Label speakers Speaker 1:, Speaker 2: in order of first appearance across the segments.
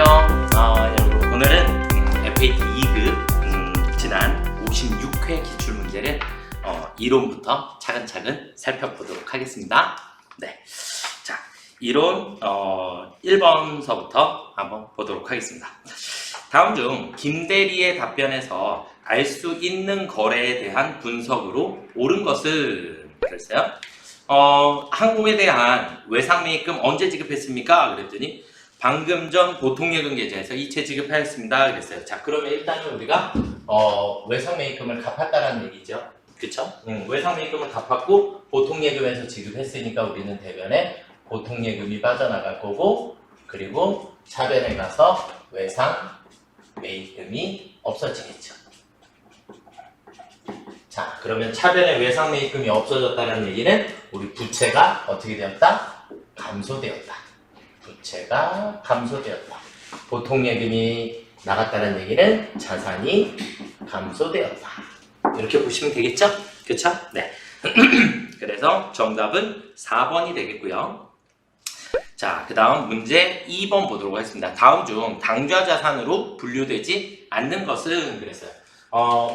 Speaker 1: 여러분 오늘은 FAT 2급 지난 56회 기출문제를 이론부터 차근차근 살펴보도록 하겠습니다. 네, 자 이론 1번서부터 한번 보도록 하겠습니다. 다음 중 김대리의 답변에서 알 수 있는 거래에 대한 분석으로 옳은 것은 그랬어요. 항공에 대한 외상매입금 언제 지급했습니까? 그랬더니 방금 전 보통예금 계좌에서 이체 지급하였습니다. 그랬어요. 자, 그러면 일단은 우리가 외상매입금을 갚았다는 얘기죠. 그쵸? 외상매입금을 갚았고 보통예금에서 지급했으니까 우리는 대변에 보통예금이 빠져나갈 거고, 그리고 차변에 가서 외상매입금이 없어지겠죠. 자, 그러면 차변에 외상매입금이 없어졌다는 얘기는 우리 부채가 어떻게 되었다? 감소되었다. 부채가 감소되었다. 보통예금이 나갔다는 얘기는 자산이 감소되었다. 이렇게 보시면 되겠죠? 그쵸? 네. 그래서 정답은 4번이 되겠고요. 자, 그 다음 문제 2번 보도록 하겠습니다. 다음 중 당좌자산으로 분류되지 않는 것은 그랬어요.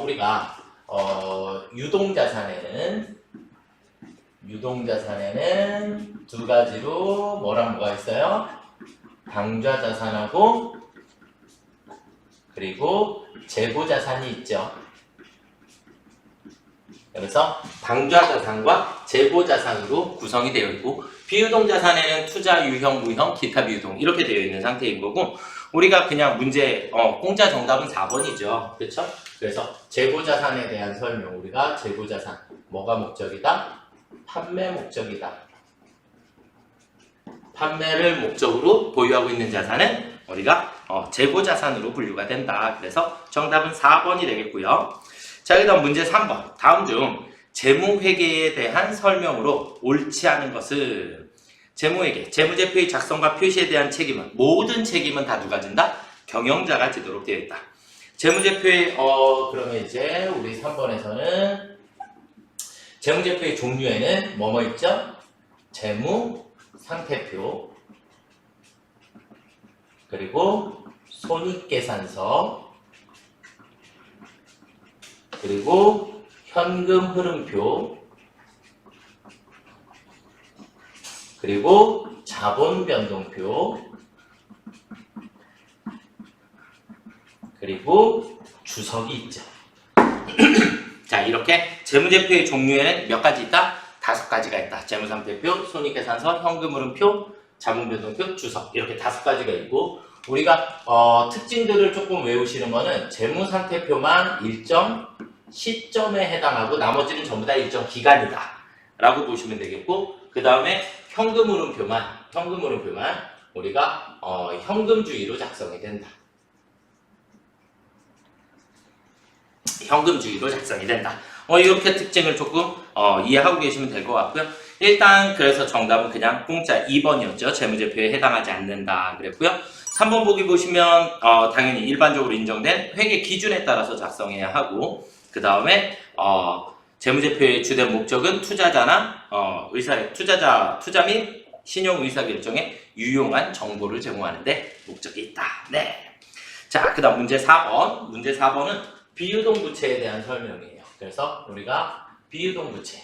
Speaker 1: 우리가 유동자산에는 두 가지로 뭐랑 뭐가 있어요? 당좌자산하고 그리고 재고자산이 있죠. 그래서 당좌자산과 재고자산으로 구성이 되어 있고, 비유동자산에는 투자, 유형, 무형, 기타 비유동 이렇게 되어 있는 상태인 거고, 우리가 그냥 문제 공짜 정답은 4번이죠. 그렇죠? 그래서 재고자산에 대한 설명, 우리가 재고자산 뭐가 목적이다? 판매 목적이다. 판매를 목적으로 보유하고 있는 자산은 우리가 재고자산으로 분류가 된다. 그래서 정답은 4번이 되겠고요. 자, 그 다음 문제 3번. 다음 중 재무회계에 대한 설명으로 옳지 않은 것은 재무회계, 재무제표의 작성과 표시에 대한 책임은, 모든 책임은 다 누가 진다? 경영자가 지도록 되어 있다. 재무제표의 그러면 이제 우리 3번에서는 재무제표의 종류에는 뭐뭐 있죠? 재무상태표, 그리고 손익계산서, 그리고 현금흐름표, 그리고 자본변동표, 그리고 주석이 있죠. 자, 이렇게 재무제표의 종류에는 몇 가지 있다? 5가지가 있다. 재무상태표, 손익계산서, 현금흐름표, 자본변동표, 주석, 이렇게 5가지가 있고, 우리가 특징들을 조금 외우시는 거는 재무상태표만 일정 시점에 해당하고 나머지는 전부 다 일정 기간이다 라고 보시면 되겠고, 그 다음에 현금흐름표만 우리가 현금주의로 작성이 된다. 현금주의로 작성이 된다. 이렇게 특징을 조금 이해하고 계시면 될 것 같고요. 일단 그래서 정답은 그냥 공짜 2번이었죠. 재무제표에 해당하지 않는다 그랬고요. 3번 보기 보시면 당연히 일반적으로 인정된 회계 기준에 따라서 작성해야 하고, 그 다음에 재무제표의 주된 목적은 투자자나 투자 및 신용 의사결정에 유용한 정보를 제공하는 데 목적이 있다. 네. 자, 그 다음 문제 4번. 문제 4번은 비유동 부채에 대한 설명이에요. 그래서 우리가 비유동 부채,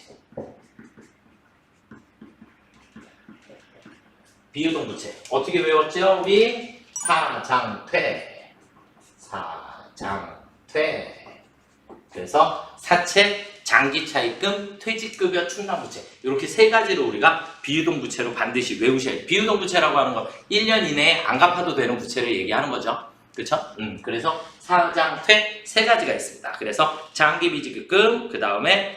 Speaker 1: 어떻게 외웠죠? 우리 사장퇴. 그래서 사채, 장기차입금, 퇴직급여, 충당부채, 이렇게 3가지로 우리가 비유동 부채로 반드시 외우셔야 돼요. 비유동 부채라고 하는 거 1년 이내에 안 갚아도 되는 부채를 얘기하는 거죠. 그쵸? 그래서 사장퇴 3가지가 있습니다. 그래서 장기비지급금, 그 다음에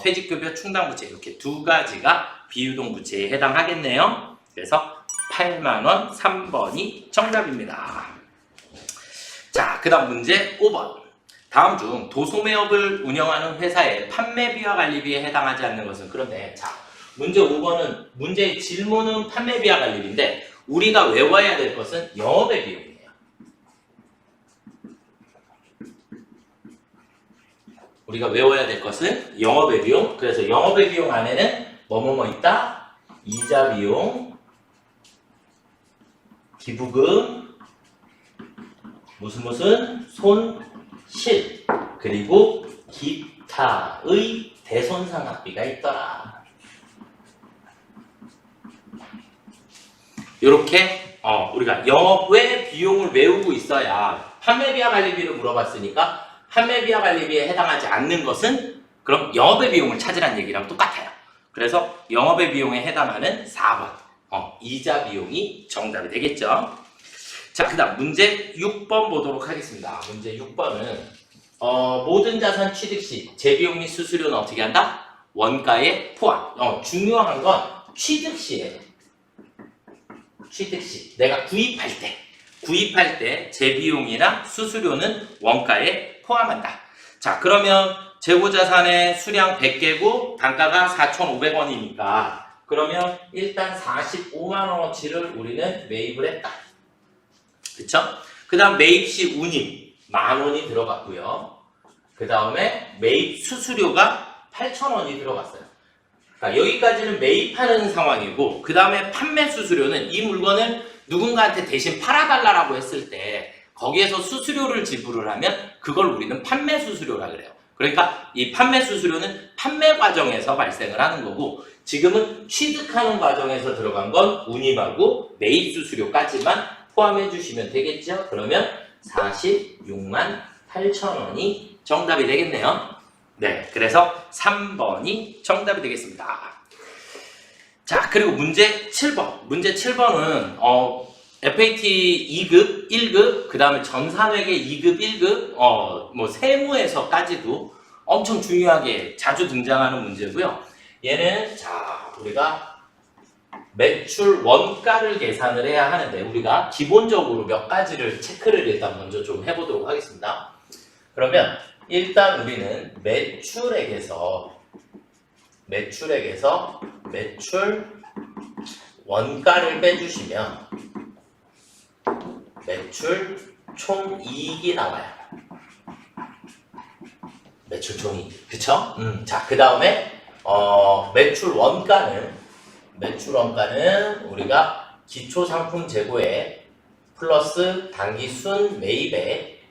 Speaker 1: 퇴직급여, 충당부채, 이렇게 2가지가 비유동 부채에 해당하겠네요. 그래서 8만원 3번이 정답입니다. 자, 그 다음 문제 5번. 다음 중 도소매업을 운영하는 회사의 판매비와 관리비에 해당하지 않는 것은? 그런데 자, 문제 5번은 문제의 질문은 판매비와 관리비인데 우리가 외워야 될 것은 영업의 비용이에요. 우리가 외워야 될 것은 영업의 비용. 그래서 영업의 비용 안에는 뭐뭐뭐 있다? 이자 비용, 기부금, 무슨 손실 그리고 기타의 대손상학비가 있더라. 이렇게 우리가 영업외 비용을 외우고 있어야 판매비와 관리비를 물어봤으니까 판매비와 관리비에 해당하지 않는 것은 그럼 영업외 비용을 찾으라는 얘기랑 똑같아요. 그래서 영업외 비용에 해당하는 4번 이자 비용이 정답이 되겠죠. 자, 그 다음 문제 6번 보도록 하겠습니다. 문제 6번은 모든 자산 취득 시 재비용 및 수수료는 어떻게 한다? 원가에 포함. 중요한 건 취득 시에 취득 시 내가 구입할 때 재비용이나 수수료는 원가에 포함한다. 자, 그러면 재고자산의 수량 100개고 단가가 4,500원이니까 그러면 일단 45만원어치를 우리는 매입을 했다. 그쵸? 그 다음 매입 시 운임 10,000원이 들어갔고요. 그 다음에 매입 수수료가 8,000원이 들어갔어요. 그러니까 여기까지는 매입하는 상황이고 그 다음에 판매 수수료는 이 물건을 누군가한테 대신 팔아달라고 했을 때 거기에서 수수료를 지불을 하면 그걸 우리는 판매 수수료라 그래요. 그러니까 이 판매 수수료는 판매 과정에서 발생을 하는 거고 지금은 취득하는 과정에서 들어간 건 운임하고 매입 수수료까지만 포함해 주시면 되겠죠? 그러면 46만 8천원이 정답이 되겠네요. 네, 그래서 3번이 정답이 되겠습니다. 자, 그리고 문제 7번. 문제 7번은 FAT 2급, 1급, 그 다음에 전산회계 2급, 1급, 뭐 세무에서까지도 엄청 중요하게 자주 등장하는 문제고요. 얘는 자, 우리가 매출 원가를 계산을 해야 하는데 우리가 기본적으로 몇 가지를 체크를 일단 먼저 좀 해보도록 하겠습니다. 그러면 일단 우리는 매출액에서 매출 원가를 빼주시면 매출 총이익이 나와요. 매출 총이익, 그쵸? 자, 그 다음에 매출 원가는 우리가 기초상품 재고액 플러스 단기순 매입액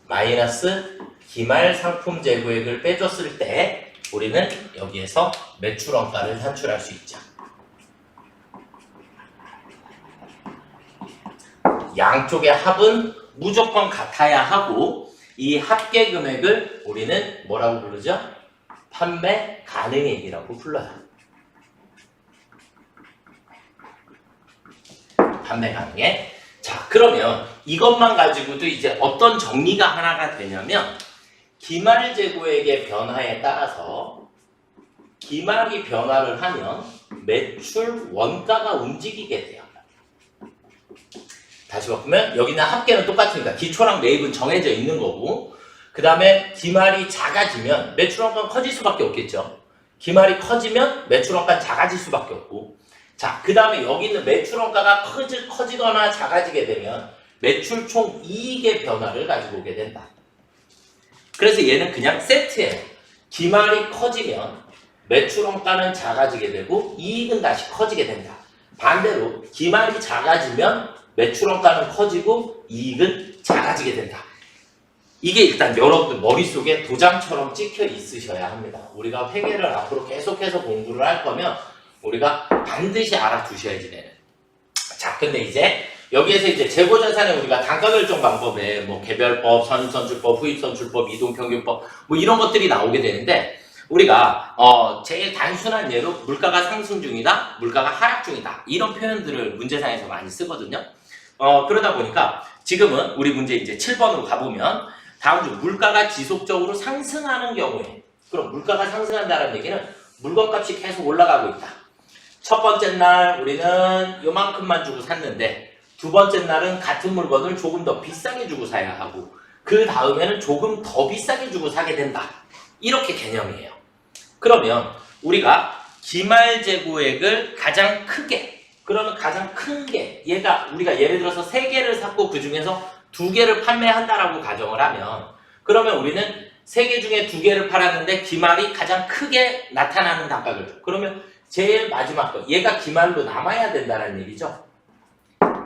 Speaker 1: 마이너스 기말 상품 재고액을 빼줬을 때 우리는 여기에서 매출 원가를 산출할 수 있죠. 양쪽의 합은 무조건 같아야 하고 이 합계 금액을 우리는 뭐라고 부르죠? 판매 가능액이라고 불러요. 판매 가능액. 자, 그러면 이것만 가지고도 이제 어떤 정리가 하나가 되냐면 기말 재고액의 변화에 따라서 기말이 변화를 하면 매출 원가가 움직이게 돼요. 다시 바꾸면 여기는 합계는 똑같으니까 기초랑 매입은 정해져 있는 거고 그 다음에 기말이 작아지면 매출 원가는 커질 수밖에 없겠죠. 기말이 커지면 매출 원가는 작아질 수밖에 없고 자, 그 다음에 여기 있는 매출 원가가 커지거나 작아지게 되면 매출 총 이익의 변화를 가지고 오게 된다. 그래서 얘는 그냥 세트예요. 기말이 커지면 매출 원가는 작아지게 되고 이익은 다시 커지게 된다. 반대로 기말이 작아지면 매출 원가는 커지고 이익은 작아지게 된다. 이게 일단 여러분들 머릿속에 도장처럼 찍혀 있으셔야 합니다. 우리가 회계를 앞으로 계속해서 공부를 할 거면 우리가 반드시 알아두셔야지 되는. 자, 근데 이제 여기에서 이제 재고자산에 우리가 단가 결정 방법에 뭐 개별법, 선입선출법, 후입선출법, 이동평균법 뭐 이런 것들이 나오게 되는데 우리가 제일 단순한 예로 물가가 상승 중이다, 물가가 하락 중이다 이런 표현들을 문제상에서 많이 쓰거든요. 그러다 보니까 지금은 우리 문제 이제 7번으로 가보면 다음 중 물가가 지속적으로 상승하는 경우에 그럼 물가가 상승한다는 얘기는 물건값이 계속 올라가고 있다. 첫 번째 날 우리는 요만큼만 주고 샀는데 두 번째 날은 같은 물건을 조금 더 비싸게 주고 사야 하고 그 다음에는 조금 더 비싸게 주고 사게 된다. 이렇게 개념이에요. 그러면 우리가 기말재고액을 가장 크게 그러면 가장 큰 게 얘가 우리가 예를 들어서 3개를 샀고 그 중에서 2개를 판매한다라고 가정을 하면 그러면 우리는 3개 중에 2개를 팔았는데 기말이 가장 크게 나타나는 단가를 그러면 제일 마지막 거 얘가 기말로 남아야 된다는 얘기죠.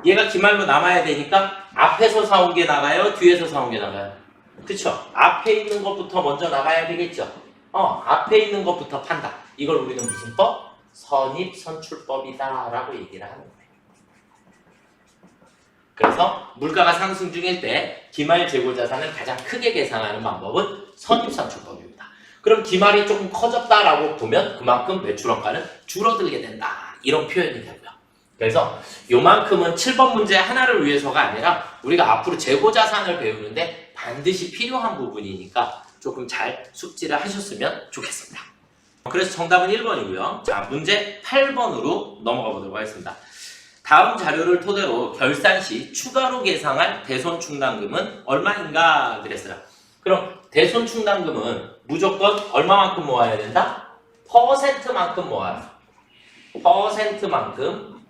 Speaker 1: 얘가 기말로 남아야 되니까 앞에서 사온 게 나가요? 뒤에서 사온 게 나가요? 그쵸? 앞에 있는 것부터 먼저 나가야 되겠죠? 앞에 있는 것부터 판다. 이걸 우리는 무슨 법? 선입선출법이다 라고 얘기를 하는 거예요. 그래서 물가가 상승 중일 때 기말 재고자산을 가장 크게 계산하는 방법은 선입선출법입니다. 그럼 기말이 조금 커졌다라고 보면 그만큼 매출원가는 줄어들게 된다. 이런 표현이 되고요. 그래서 요만큼은 7번 문제 하나를 위해서가 아니라 우리가 앞으로 재고자산을 배우는데 반드시 필요한 부분이니까 조금 잘 숙지를 하셨으면 좋겠습니다. 그래서 정답은 1번이고요. 자, 문제 8번으로 넘어가 보도록 하겠습니다. 다음 자료를 토대로 결산 시 추가로 계상할 대손충당금은 얼마인가 그랬어요. 그럼 대손충당금은 무조건 얼마만큼 모아야 된다? 퍼센트만큼 모아요. 퍼센트만큼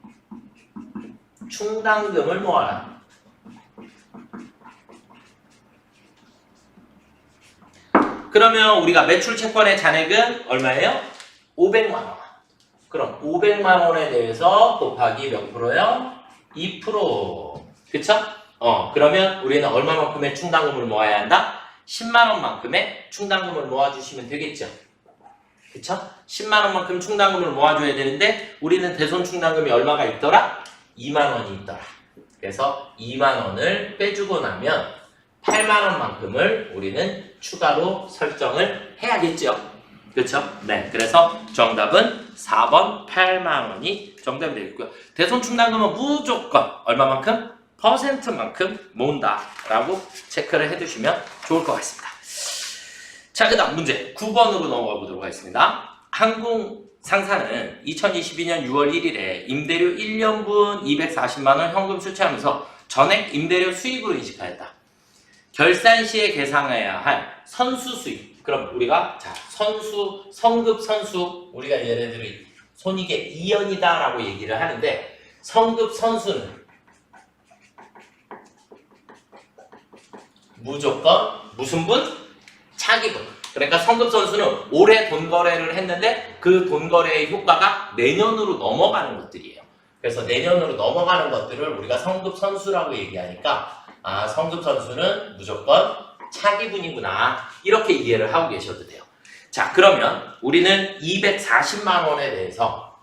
Speaker 1: 충당금을 모아라. 그러면 우리가 매출 채권의 잔액은 얼마예요? 500만 원. 그럼 500만 원에 대해서 곱하기 몇 프로요? 2%. 그쵸? 그러면 우리는 얼마만큼의 충당금을 모아야 한다? 10만 원만큼의 충당금을 모아주시면 되겠죠? 그쵸? 10만 원만큼 충당금을 모아줘야 되는데 우리는 대손 충당금이 얼마가 있더라? 2만 원이 있더라. 그래서 2만 원을 빼주고 나면 8만 원만큼을 우리는 추가로 설정을 해야겠죠? 그렇죠? 네, 그래서 정답은 4번 8만 원이 정답이 되겠고요. 대손 충당금은 무조건 얼마만큼? 퍼센트만큼 모은다라고 체크를 해두시면 좋을 것 같습니다. 자, 그 다음 문제 9번으로 넘어가 보도록 하겠습니다. 항공상사는 2022년 6월 1일에 임대료 1년분 240만 원 현금 수취하면서 전액 임대료 수익으로 인식하였다. 결산 시에 계상해야 할 선수 수익. 그럼 우리가 성급 선수, 우리가 예를 들어 손익의 2연이다라고 얘기를 하는데 성급 선수는 무조건 무슨 분? 차기분. 그러니까 성급 선수는 올해 돈 거래를 했는데 그 돈 거래의 효과가 내년으로 넘어가는 것들이에요. 그래서 내년으로 넘어가는 것들을 우리가 성급 선수라고 얘기하니까 성급 선수는 무조건 차기분이구나 이렇게 이해를 하고 계셔도 돼요. 자, 그러면 우리는 240만 원에 대해서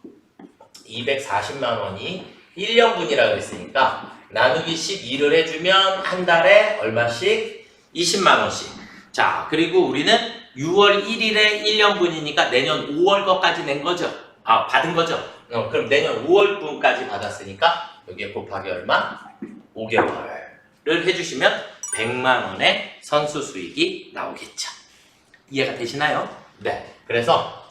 Speaker 1: 240만 원이 1년분이라고 했으니까 나누기 12를 해주면 한 달에 얼마씩? 20만 원씩. 자, 그리고 우리는 6월 1일에 1년분이니까 내년 5월 것까지 낸 거죠. 받은 거죠. 그럼 내년 5월 분까지 받았으니까 여기에 곱하기 얼마? 5개월을 해주시면 100만 원의 선수 수익이 나오겠죠. 이해가 되시나요? 네. 그래서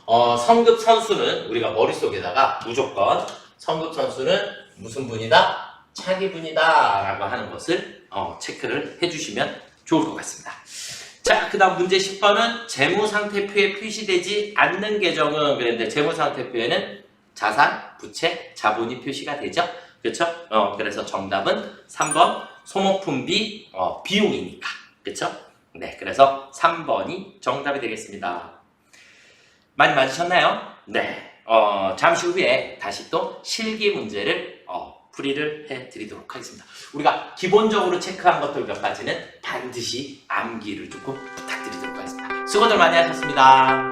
Speaker 1: 성급 선수는 우리가 머릿속에다가 무조건 성급 선수는 무슨 분이다? 차기분이다 라고 하는 것을 체크를 해주시면 좋을 것 같습니다. 자, 그 다음 문제 10번은 재무상태표에 표시되지 않는 계정은 그랬는데 재무상태표에는 자산, 부채, 자본이 표시가 되죠? 그렇죠? 그래서 정답은 3번 소모품비 비용이니까. 그렇죠? 네, 그래서 3번이 정답이 되겠습니다. 많이 맞으셨나요? 네. 잠시 후에 다시 또 실기 문제를 풀이를 해드리도록 하겠습니다. 우리가 기본적으로 체크한 것들 몇 가지는 반드시 암기를 조금 부탁드리도록 하겠습니다. 수고들 많이 하셨습니다.